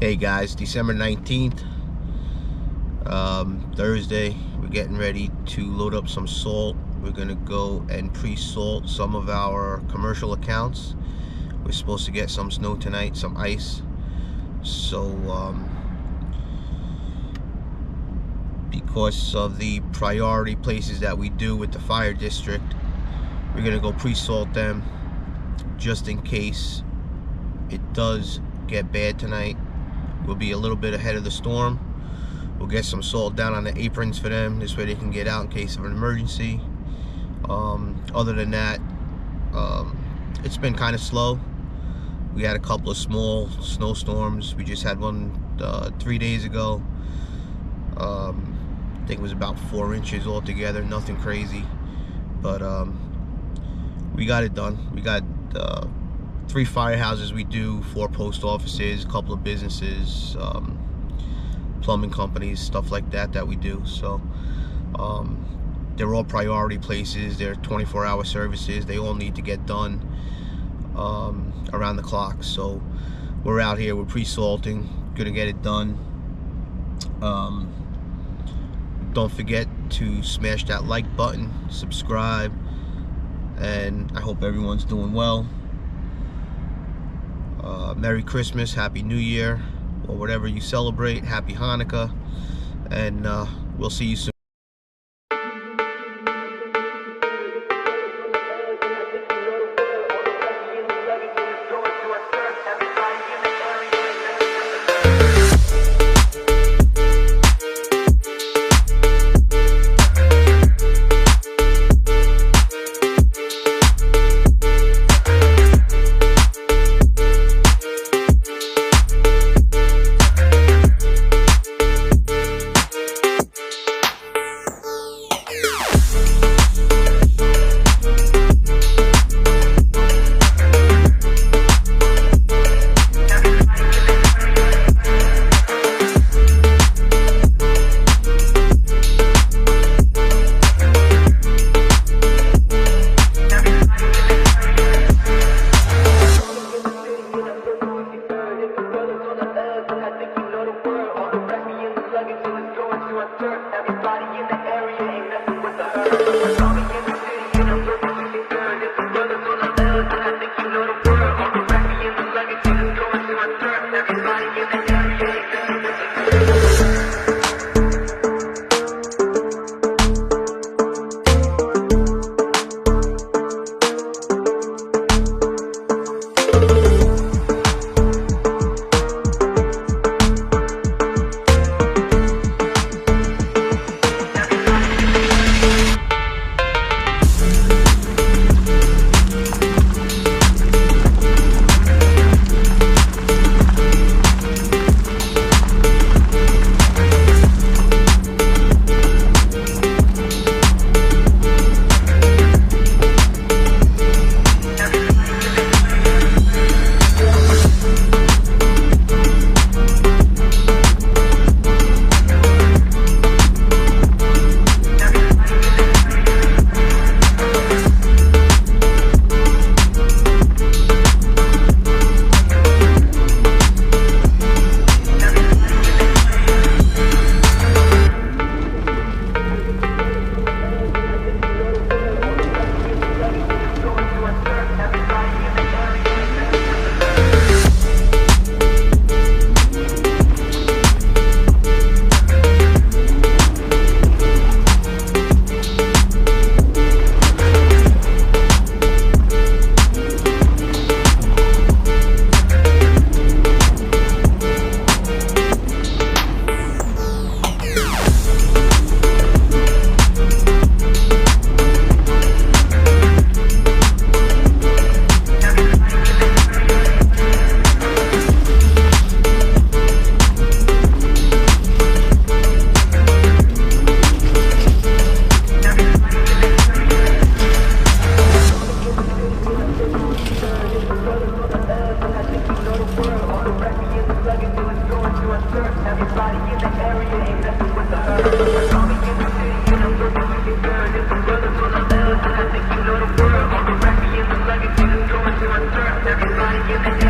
Hey guys, December 19th, Thursday. We're getting ready to load up some salt. We're gonna go and pre-salt some of our commercial accounts. We're supposed to get some snow tonight, some ice. So because of the priority places that we do with the fire district, we're gonna go pre-salt them just in case it does get bad tonight. We'll be a little bit ahead of the storm. We'll get some salt down on the aprons for them. This way they can get out in case of an emergency. Other than that, it's been kind of slow. We had a couple of small snowstorms. We just had one 3 days ago. I think it was about 4 inches altogether. Nothing crazy, but we got it done. We got 3 firehouses we do, 4 post offices, a couple of businesses, plumbing companies, stuff like that we do. So they're all priority places. They're 24-hour services. They all need to get done around the clock. So we're out here, we're pre-salting, gonna get it done. Don't forget to smash that like button, subscribe, and I hope everyone's doing well. Merry Christmas, Happy New Year, or whatever you celebrate. Happy Hanukkah, and we'll see you soon. Everybody in the area ain't messing with the herd. Call me in the city and I'm looking really good. It's the brothers on the left, and I think you know the word. All the rapping in the luggage, and it's going to a third. Everybody in the